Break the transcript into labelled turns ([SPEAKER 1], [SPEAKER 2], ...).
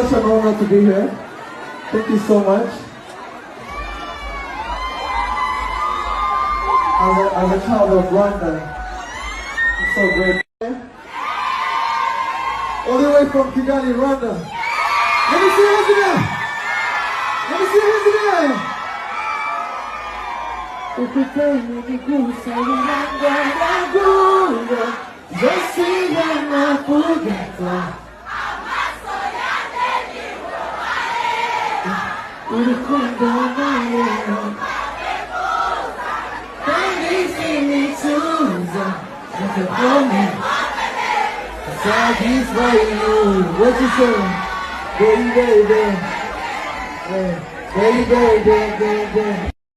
[SPEAKER 1] such an honor to be here. Thank you so much. As a child of Rwanda, it's so great. All the way from Kigali, Rwanda. Let me see your hands again. Let me see your hands again. What you say? Baby, baby, baby, baby, baby, baby.